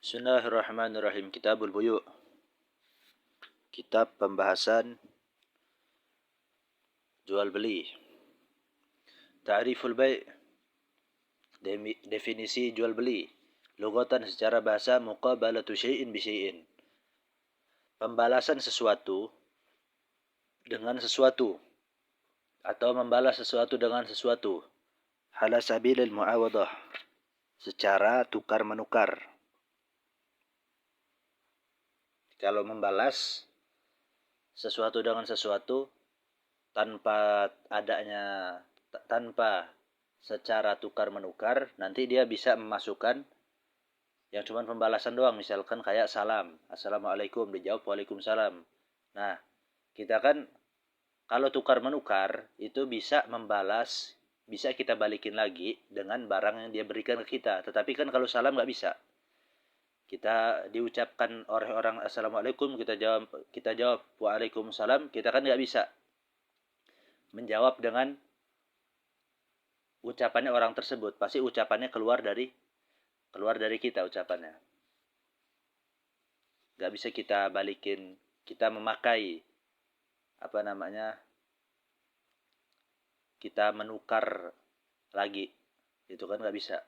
Bismillahirrahmanirrahim. Kitabul Buyu'. Kitab pembahasan jual beli. Ta'riful bai'. Definisi jual beli. Lughatan secara bahasa muqabalatu syai'in bi syai'in. Pembalasan sesuatu dengan sesuatu atau membalas sesuatu dengan sesuatu. Ala sabilil muawadah. Secara tukar menukar. Kalau membalas sesuatu dengan sesuatu tanpa secara tukar menukar, nanti dia bisa memasukkan yang cuma pembalasan doang, misalkan kayak salam, assalamualaikum, dijawab waalaikumsalam. Nah, kita kan kalau tukar menukar itu bisa membalas, bisa kita balikin lagi dengan barang yang dia berikan ke kita. Tetapi kan kalau salam nggak bisa. Kita diucapkan oleh orang assalamualaikum, kita jawab waalaikumsalam, kita kan nggak bisa menjawab dengan ucapannya orang tersebut. Pasti ucapannya keluar dari kita ucapannya. Nggak bisa kita balikin, kita memakai kita menukar lagi, itu kan nggak bisa.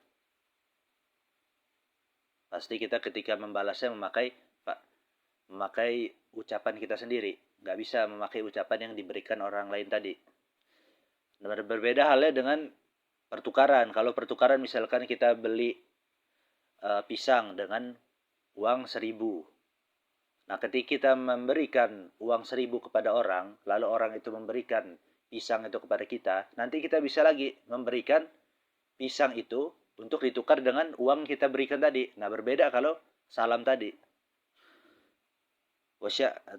Pasti kita ketika membalasnya memakai ucapan kita sendiri, nggak bisa memakai ucapan yang diberikan orang lain tadi. Berbeda halnya dengan pertukaran. Kalau pertukaran misalkan kita beli pisang dengan uang 1.000. Nah, ketika kita memberikan uang 1.000 kepada orang, lalu orang itu memberikan pisang itu kepada kita, nanti kita bisa lagi memberikan pisang itu untuk ditukar dengan uang kita berikan tadi. Nah, berbeda kalau salam tadi.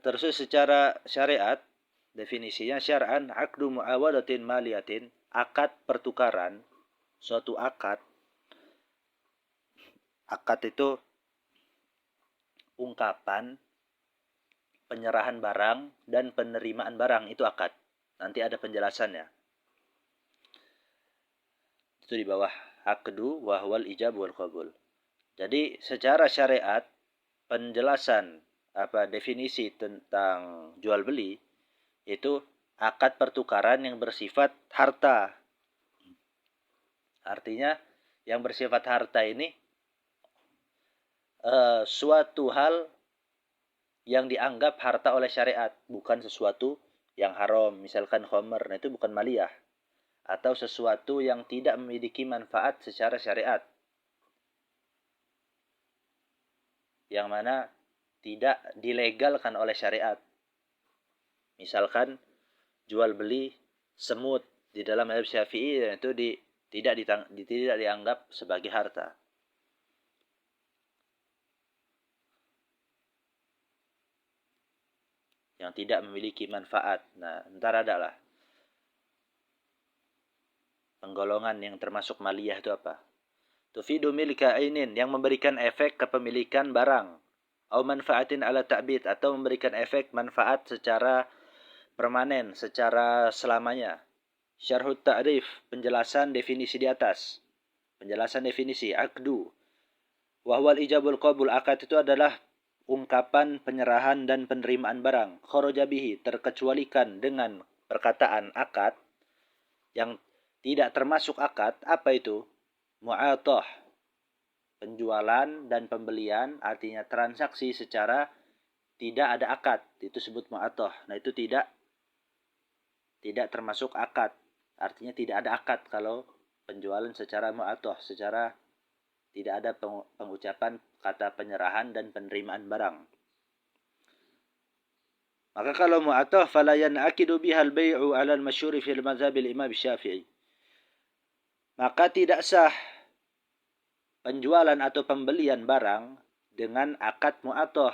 Terus secara syariat, definisinya syar'an aqdu muawadatin maliyatin, akad pertukaran, suatu akad. Akad itu ungkapan penyerahan barang dan penerimaan barang, itu akad. Nanti ada penjelasannya. Itu di bawah aqdu wa huwal ijab wal qabul. Jadi secara syariat penjelasan definisi tentang jual beli itu akad pertukaran yang bersifat harta. Artinya yang bersifat harta ini suatu hal yang dianggap harta oleh syariat, bukan sesuatu yang haram, misalkan khamr, nah itu bukan maliyah, atau sesuatu yang tidak memiliki manfaat secara syariat, yang mana tidak dilegalkan oleh syariat. Misalkan jual beli semut di dalam mazhab Syafi'i, itu tidak dianggap sebagai harta. Yang tidak memiliki manfaat. Nah, ntar adalah penggolongan yang termasuk maliyah itu apa? Tufidu milka ainin, yang memberikan efek kepemilikan barang. Au manfaatin ala ta'bid, atau memberikan efek manfaat secara permanen, secara selamanya. Syarhut ta'rif, penjelasan definisi di atas. Penjelasan definisi aqdu. Wa huwal ijabul qabul, akad itu adalah ungkapan penyerahan dan penerimaan barang. Kharaja bihi, terkecualikan dengan perkataan akad yang tidak termasuk akad. Apa itu? Mu'atah, penjualan dan pembelian, artinya transaksi secara tidak ada akad, itu disebut mu'atah. Nah, itu tidak termasuk akad. Artinya tidak ada akad kalau penjualan secara mu'atah, secara tidak ada pengucapan kata penyerahan dan penerimaan barang. Maka kalau mu'atah fala yan'aqidu bihal bai'u 'ala al-masyhur fi al-mazhab al-Imam Syafi'i. Maka tidak sah penjualan atau pembelian barang dengan akad mu'atah.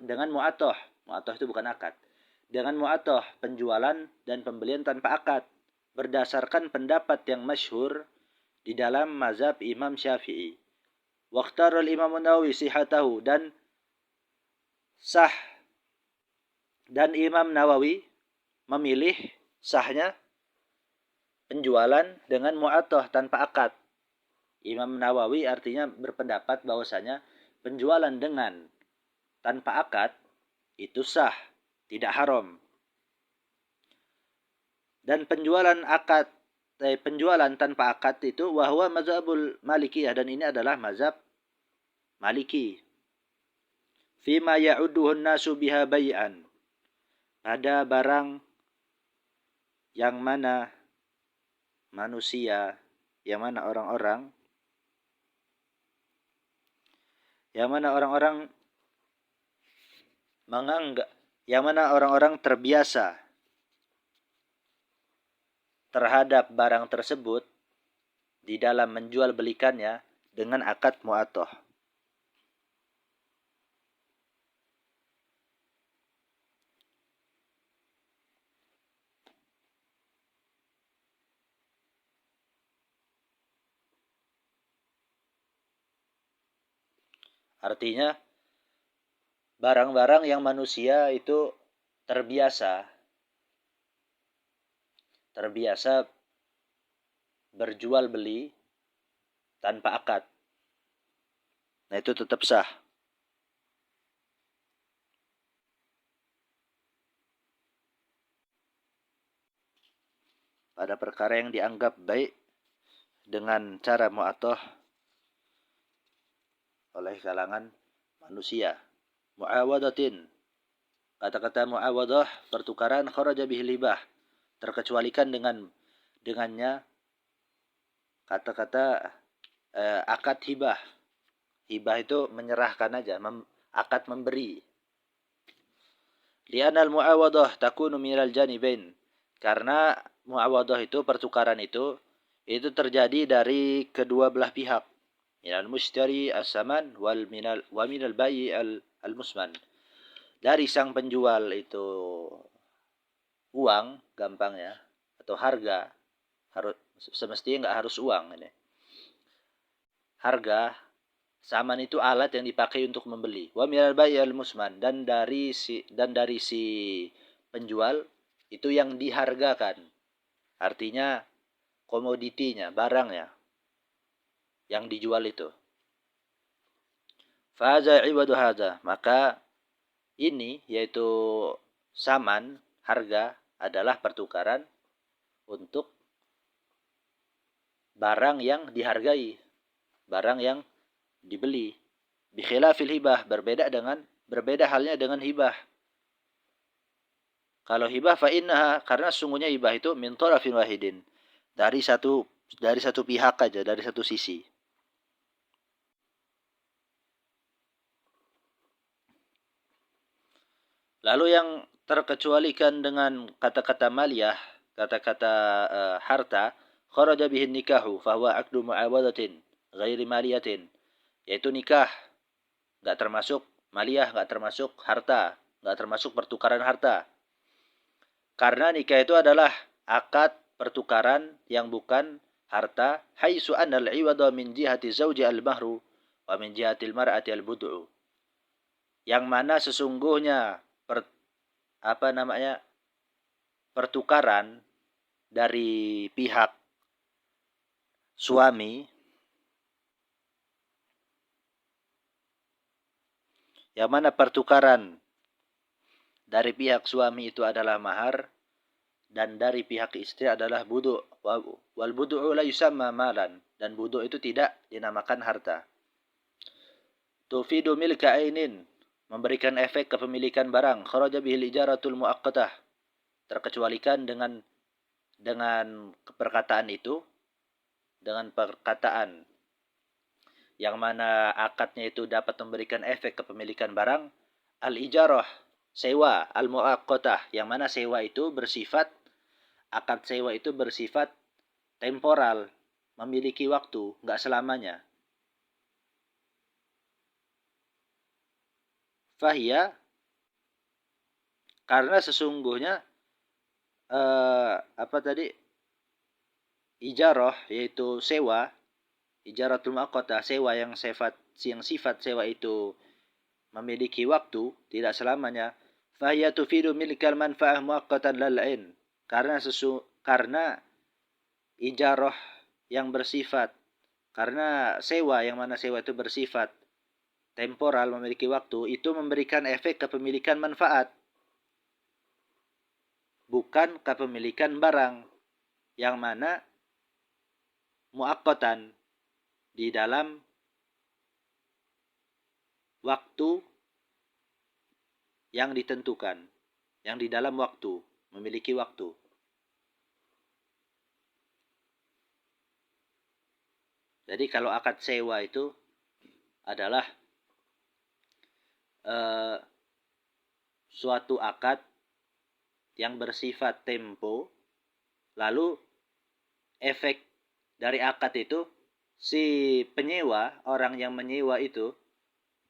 Dengan mu'atah. Mu'atah itu bukan akad. Dengan mu'atah, penjualan dan pembelian tanpa akad. Berdasarkan pendapat yang masyhur di dalam mazhab Imam Syafi'i. Waqtarul Imam Nawawi sihatahu, dan sah, dan Imam Nawawi memilih sahnya penjualan dengan mu'atah tanpa akad. Imam Nawawi artinya berpendapat bahwasanya penjualan dengan tanpa akad itu sah, tidak haram. Dan penjualan tanpa akad itu wahwa mazhabul Malikiyah, dan ini adalah mazhab Maliki. Fima ya'udduhu an-nasu biha bai'an. Pada barang yang mana manusia, yang mana orang-orang menganggap, yang mana orang-orang terbiasa terhadap barang tersebut di dalam menjual belikannya dengan akad mu'atoh. Artinya barang-barang yang manusia itu terbiasa berjual beli tanpa akad. Nah, itu tetap sah. Pada perkara yang dianggap baik dengan cara mu'atoh oleh kalangan manusia. Mu'awadatin. Kata-kata mu'awadah, pertukaran, kharaja bihil hibah. Terkecualikan dengannya kata-kata akad hibah. Hibah itu menyerahkan aja, akad memberi. Li'anal mu'awadah takunu minal janibain. Karena mu'awadah itu, pertukaran itu terjadi dari kedua belah pihak. Minal mushtari as-saman wa minal bayi al-musman. Dari sang penjual itu uang, gampangnya, atau harga, semestinya nggak harus uang ini. Harga, saman itu alat yang dipakai untuk membeli. Wa minal bayi al-musman, dan dari si penjual itu yang dihargakan. Artinya komoditinya, barangnya yang dijual itu. Faza iwadu hadza, maka ini yaitu saman, harga adalah pertukaran untuk barang yang dihargai, barang yang dibeli. Bi khilafil hibah, berbeda halnya dengan hibah. Kalau hibah fa innaha, karena sungguhnya hibah itu min tarafin wahidin, dari satu pihak aja, dari satu sisi. Lalu yang terkecualikan dengan kata-kata maliyah, kata-kata harta, kharaja bihin nikahu fahuwa aqdu mu'awadatin ghairi maliyatin, yaitu nikah, enggak termasuk maliyah, enggak termasuk harta, enggak termasuk pertukaran harta. Karena nikah itu adalah akad pertukaran yang bukan harta, haitsu annal iwada min jihati zauji al-mahru wa min jihati al-mar'ati al-bud'u. Yang mana sesungguhnya pertukaran dari pihak suami, yang mana pertukaran dari pihak suami itu adalah mahar, dan dari pihak istri adalah budu'. Wal budu'u la yusamma malan, dan budu' itu tidak dinamakan harta. Tufidu milka ainin, memberikan efek kepemilikan barang. Kharaja bihil ijaratul muaqqatah, terkecualikan dengan perkataan itu, dengan perkataan yang mana akadnya itu dapat memberikan efek kepemilikan barang. Al-ijarah, sewa, al-muaqqatah, yang mana sewa itu bersifat, akad sewa itu bersifat temporal, memiliki waktu, enggak selamanya. Fahia, karena sesungguhnya ijarah yaitu sewa, ijaratul muaqqatah, sewa yang sifat sewa itu memiliki waktu, tidak selamanya. Fahia tufidu milkal manfa'ah muaqqatan lal ain, karena ijarah yang bersifat, karena sewa yang mana sewa itu bersifat temporal, memiliki waktu, itu memberikan efek kepemilikan manfaat, bukan kepemilikan barang, yang mana muaqqatan, di dalam waktu yang ditentukan, yang di dalam waktu, memiliki waktu. Jadi kalau akad sewa itu adalah suatu akad yang bersifat tempo, lalu efek dari akad itu si penyewa, orang yang menyewa itu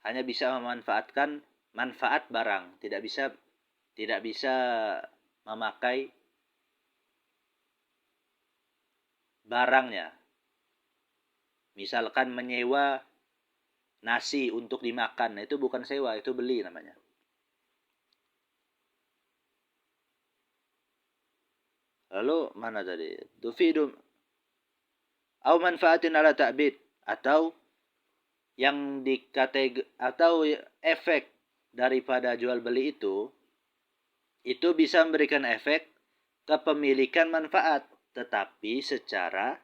hanya bisa memanfaatkan manfaat barang, tidak bisa memakai barangnya. Misalkan menyewa nasi untuk dimakan, itu bukan sewa, itu beli namanya. Lalu mana tadi? Tufidu au manfaatin ala ta'bid, atau yang atau efek daripada jual beli itu bisa memberikan efek kepemilikan manfaat, tetapi secara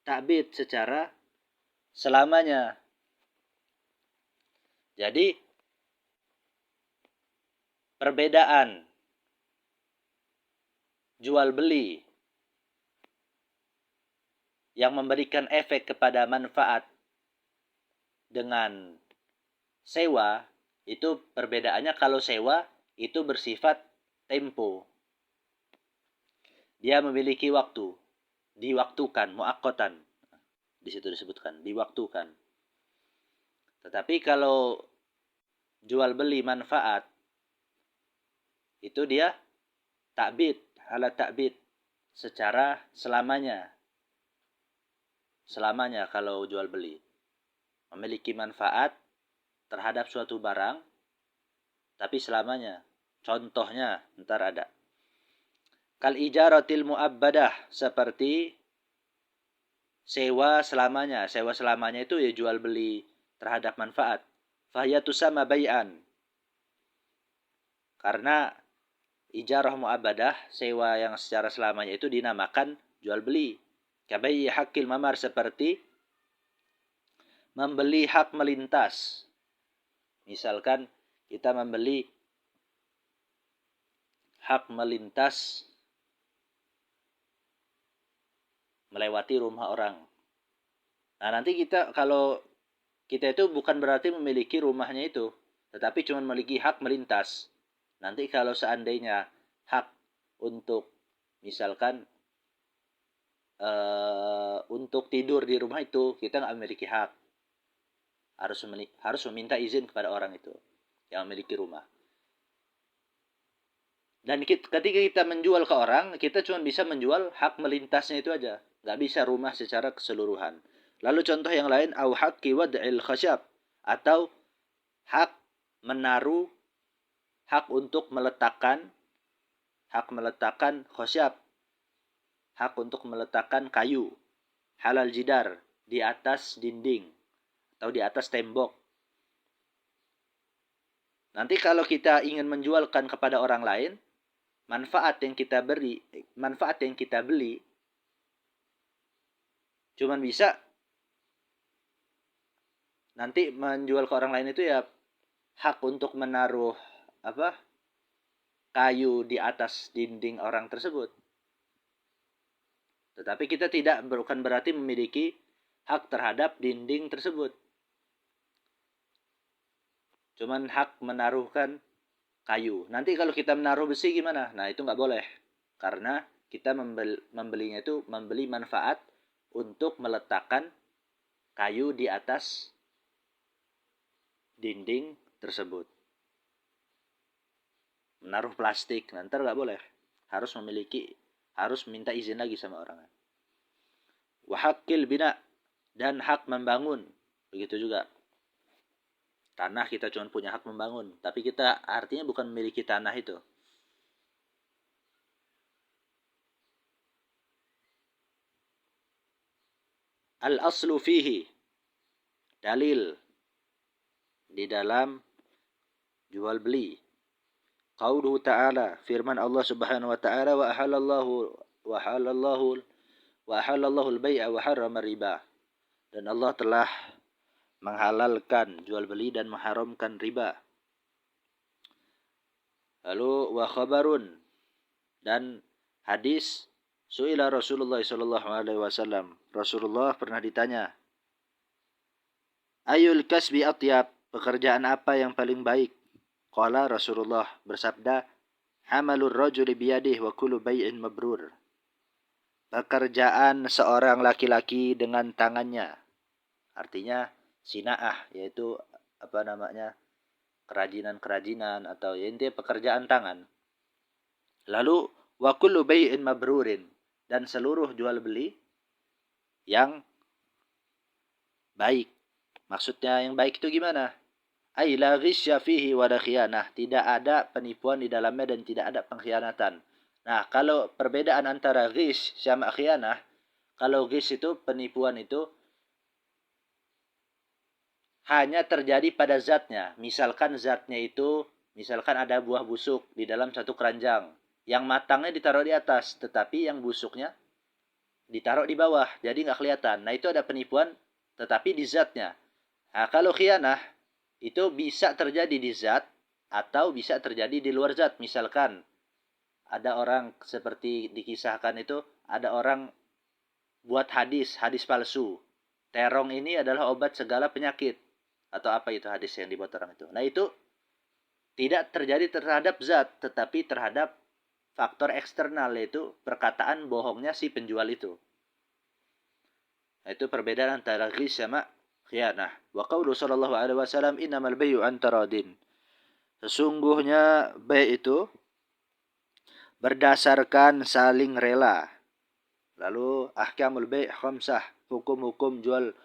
ta'bid, secara selamanya. Jadi perbedaan jual beli yang memberikan efek kepada manfaat dengan sewa, itu perbedaannya kalau sewa itu bersifat tempo. Dia memiliki waktu, diwaktukan, muaqqatan. Di situ disebutkan, diwaktukan. Tetapi kalau jual beli manfaat, itu dia ta'bid, ala ta'bid, secara selamanya. Selamanya kalau jual beli. Memiliki manfaat terhadap suatu barang, tapi selamanya. Contohnya, ntar ada. Kal ijaratil mu'abbadah, seperti sewa selamanya. Sewa selamanya itu ya jual beli terhadap manfaat. Fahiyatu sama bay'an. Karena ijarah mu'abbadah, sewa yang secara selamanya itu dinamakan jual beli. Kabai hakil mamar, seperti membeli hak melintas. Misalkan kita membeli hak melintas melewati rumah orang. Nah, nanti kalau kita itu bukan berarti memiliki rumahnya itu, tetapi cuma memiliki hak melintas. Nanti kalau seandainya hak untuk misalkan untuk tidur di rumah itu, kita nggak memiliki hak. Harus meminta izin kepada orang itu yang memiliki rumah. Dan ketika kita menjual ke orang, kita cuma bisa menjual hak melintasnya itu aja. Nggak bisa rumah secara keseluruhan. Lalu contoh yang lain, au haqqi wad'il khasyab, atau hak menaruh, hak untuk meletakkan khasyab, hak untuk meletakkan kayu, halal jidar, di atas dinding atau di atas tembok. Nanti kalau kita ingin menjualkan kepada orang lain, manfaat yang kita beli cuman bisa nanti menjual ke orang lain itu ya hak untuk menaruh kayu di atas dinding orang tersebut. Tetapi kita bukan berarti memiliki hak terhadap dinding tersebut. Cuman hak menaruhkan kayu. Nanti kalau kita menaruh besi gimana? Nah, itu nggak boleh. Karena kita membelinya itu membeli manfaat untuk meletakkan kayu di atas dinding tersebut. Menaruh plastik, nanti nggak boleh. Harus minta izin lagi sama orang. Wa haqqil bina, dan hak membangun. Begitu juga. Tanah kita cuma punya hak membangun, tapi kita artinya bukan memiliki tanah itu. Al-aslu fihi, dalil di dalam jual beli. Qauluhu ta'ala, firman Allah Subhanahu wa ta'ala, wa ahallallahu al-bai'a wa harrama riba. Dan Allah telah menghalalkan jual beli dan mengharamkan riba. Lalu wa khabarun, dan hadis, su'ila Rasulullah sallallahu alaihi wasallam. Rasulullah pernah ditanya, ayul kasbi atyab, pekerjaan apa yang paling baik? Qala, Rasulullah bersabda, hamalur rajuli biyadihi wa kullu bai'in mabrur. Pekerjaan seorang laki-laki dengan tangannya. Artinya sinaah, yaitu kerajinan-kerajinan atau ya intinya pekerjaan tangan. Lalu wa kullu bai'in mabrurin, dan seluruh jual beli yang baik. Maksudnya yang baik itu gimana? Ay la ghisya fihi wa la khiyanah, tidak ada penipuan di dalamnya dan tidak ada pengkhianatan. Nah, kalau perbedaan antara ghish sama khiyanah, kalau ghish itu penipuan itu hanya terjadi pada zatnya. Misalkan zatnya itu, misalkan ada buah busuk di dalam satu keranjang. Yang matangnya ditaruh di atas, tetapi yang busuknya ditaruh di bawah. Jadi nggak kelihatan. Nah, itu ada penipuan, tetapi di zatnya. Nah, kalau khianah, itu bisa terjadi di zat atau bisa terjadi di luar zat. Misalkan ada orang seperti dikisahkan itu, ada orang buat hadis palsu. Terong ini adalah obat segala penyakit. Atau apa itu hadis yang dibuat orang itu. Nah, itu tidak terjadi terhadap zat, tetapi terhadap faktor eksternal, yaitu perkataan bohongnya si penjual itu. Nah, itu perbedaan antara ghish sama khianah. Wa qaulu sallallahu alaihi wasallam, innamal bay'u an taradin. Sesungguhnya bai' itu berdasarkan saling rela. Lalu ahkamul bai' khamsah, hukum-hukum jual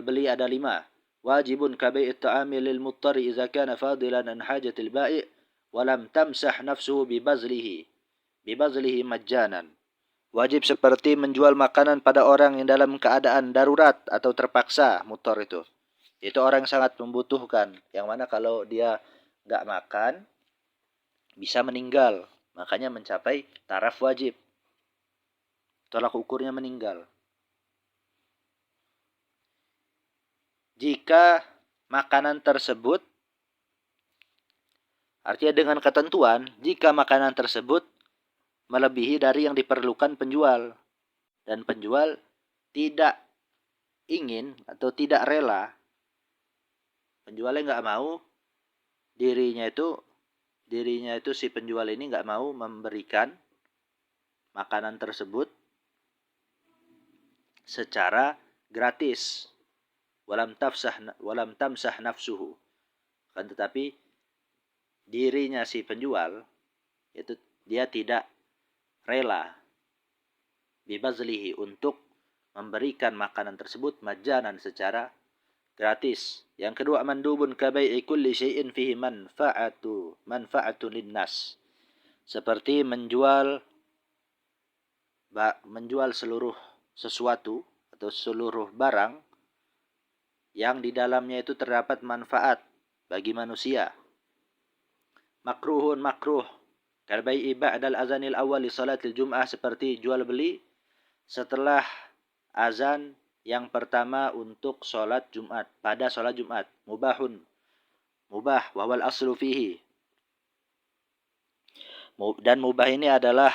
beli ada 5. Wajibun ka bai'it ta'ami lil muttari idza kana fadilan an hajatil bai' wa lam tamsah nafsuhu bi bazlihi majjanan. Wajib seperti menjual makanan pada orang yang dalam keadaan darurat atau terpaksa, mutor itu. Itu orang yang sangat membutuhkan. Yang mana kalau dia nggak makan, bisa meninggal. Makanya mencapai taraf wajib. Tolak ukurnya meninggal. Jika makanan tersebut, artinya dengan ketentuan, jika makanan tersebut melebihi dari yang diperlukan penjual, dan penjual tidak ingin atau tidak rela, penjualnya nggak mau, dirinya itu si penjual ini nggak mau memberikan makanan tersebut secara gratis. Walam tamsah nafsuhu. Kan tetapi dirinya si penjual itu dia tidak rela bibazlihi untuk memberikan makanan tersebut majanan secara gratis. Yang kedua, mandubun ka bai'i kulli syai'in fihi manfa'atun linnas. Seperti menjual seluruh sesuatu atau seluruh barang yang di dalamnya itu terdapat manfaat bagi manusia. Makruhun makruh. Kal bai'i ba'dal azanil awal li salatil jum'ah, seperti jual beli setelah azan yang pertama untuk sholat Jumat, pada sholat Jumat. Mubah, wawal aslu fihi. Dan mubah ini adalah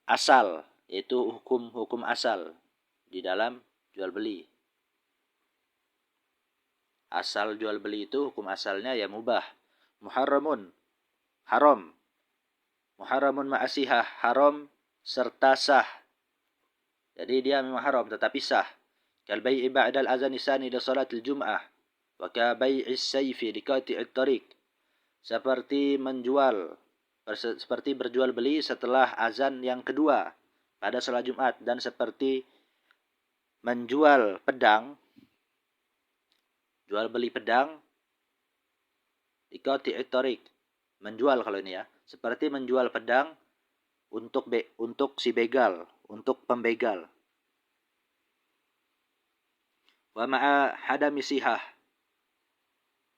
asal, yaitu hukum asal di dalam jual beli. Asal jual beli itu hukum asalnya ya mubah. Muharramun, haram. Muharramun ma'asihah, haram serta sah. Jadi dia memang haram tetapi sah. Kal bai'i ba'dal azan tsani li salatil jum'ah wa ka bai'is sayfi li qati'it tariq. Seperti berjual beli setelah azan yang kedua pada salat Jumat, dan seperti menjual pedang, jual beli pedang li qati'it tariq. Menjual kalau ini ya, seperti menjual pedang untuk si begal, untuk pembegal. Wa ma'a hadami sihah,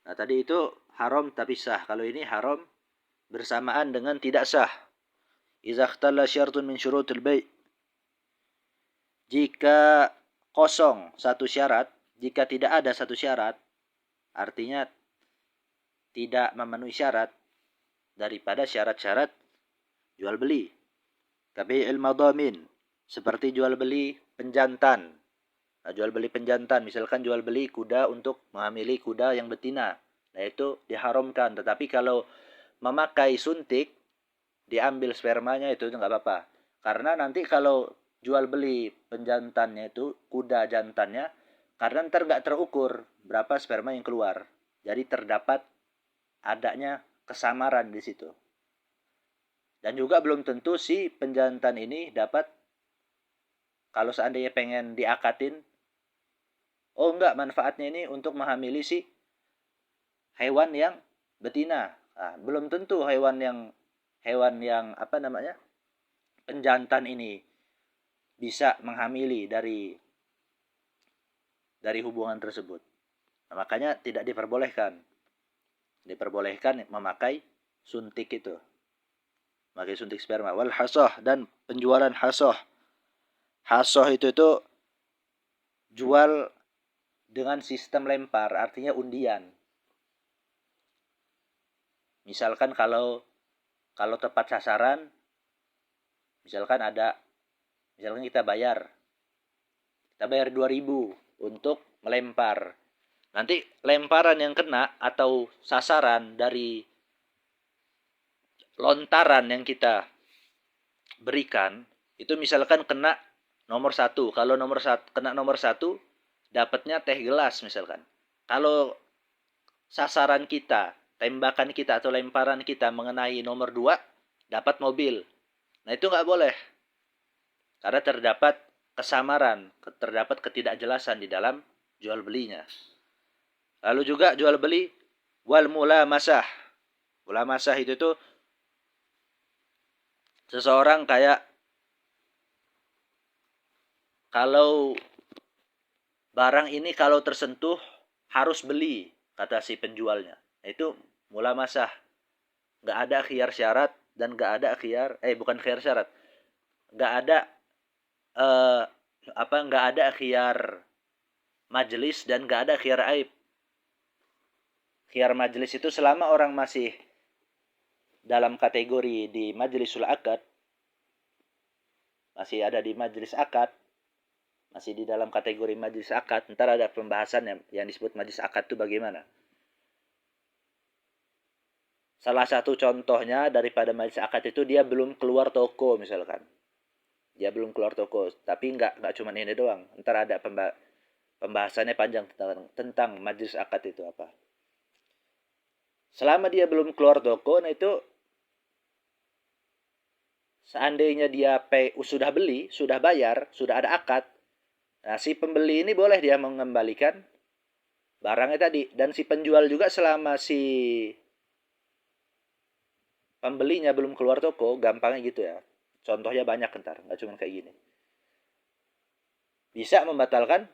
Nah, tadi itu haram tapi sah. Kalau ini haram bersamaan dengan tidak sah. Idza ikhtalla syartun min syurutil bai'. Jika kosong satu syarat, jika tidak ada satu syarat, artinya tidak memenuhi syarat daripada syarat-syarat jual beli. Kabi'il madamin, seperti jual beli penjantan. Nah, jual beli penjantan, misalkan jual beli kuda untuk menghamili kuda yang betina. Nah, itu diharamkan. Tetapi kalau memakai suntik, diambil spermanya itu nggak apa-apa. Karena nanti kalau jual beli penjantannya itu, kuda jantannya, karena ntar nggak terukur berapa sperma yang keluar. Jadi terdapat adanya kesamaran di situ. Dan juga belum tentu si penjantan ini dapat, kalau seandainya pengen diakatin, oh enggak, manfaatnya ini untuk menghamili si hewan yang betina. Nah, belum tentu hewan yang apa namanya, penjantan ini bisa menghamili dari hubungan tersebut. Nah, makanya tidak diperbolehkan. Diperbolehkan memakai suntik itu. Memakai suntik sperma. Wal hasoh, dan penjualan hasoh. Hasoh itu jual dengan sistem lempar, artinya undian. Misalkan kalau tepat sasaran, misalkan kita bayar 2.000 untuk melempar. Nanti lemparan yang kena atau sasaran dari lontaran yang kita berikan, itu misalkan kena nomor 1. Kalau kena nomor 1, dapatnya teh gelas misalkan. Kalau sasaran kita, tembakan kita atau lemparan kita mengenai nomor 2, dapat mobil. Nah, itu nggak boleh. Karena terdapat kesamaran, terdapat ketidakjelasan di dalam jual belinya. Lalu juga jual beli wal mulamasah. Mulamasah itu tuh seseorang kayak, kalau barang ini kalau tersentuh harus beli, kata si penjualnya. Nah, itu mulamasah. Nggak ada khiyar syarat dan nggak ada bukan khiyar syarat. Nggak ada nggak ada khiyar majelis dan nggak ada khiyar aib. Khiyar majelis itu selama orang masih dalam kategori di majlisul akad, masih ada di majelis akad, masih di dalam kategori majelis akad, ntar ada pembahasan yang disebut majelis akad itu bagaimana. Salah satu contohnya daripada majelis akad itu, dia belum keluar toko misalkan. Dia belum keluar toko, tapi nggak cuma ini doang. Ntar ada pembahasannya panjang tentang majelis akad itu apa. Selama dia belum keluar toko, nah itu seandainya dia sudah beli, sudah bayar, sudah ada akad, nah si pembeli ini boleh dia mengembalikan barangnya tadi. Dan si penjual juga selama si pembelinya belum keluar toko, gampangnya gitu ya. Contohnya banyak ntar, nggak cuma kayak gini. Bisa membatalkan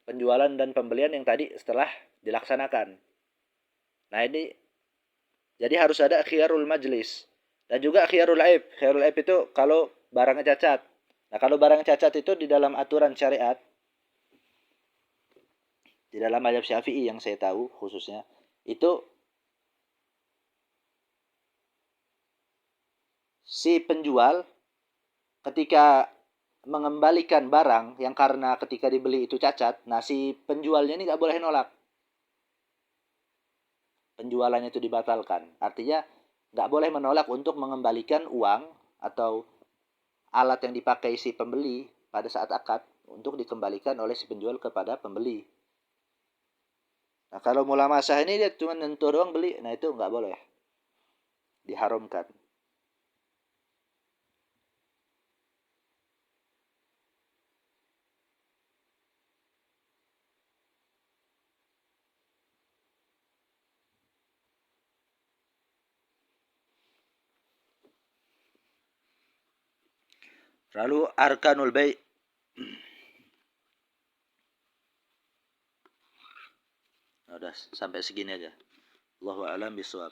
penjualan dan pembelian yang tadi setelah dilaksanakan. Nah, ini jadi harus ada khiyarul majlis. Dan juga khiyarul aib. Khiyarul aib itu kalau barangnya cacat. Nah, kalau barang cacat itu di dalam aturan syariat, di dalam mazhab Syafi'i yang saya tahu khususnya, itu si penjual ketika mengembalikan barang yang karena ketika dibeli itu cacat, nah si penjualnya ini nggak boleh nolak. Penjualannya itu dibatalkan. Artinya nggak boleh menolak untuk mengembalikan uang atau alat yang dipakai si pembeli pada saat akad untuk dikembalikan oleh si penjual kepada pembeli. Nah, kalau mulamasah ini dia cuma nyentuh doang beli, nah itu nggak boleh. Diharamkan. Lalu arkanul bai'. Nah, udah sampai segini aja. Allahu a'lam bishawab.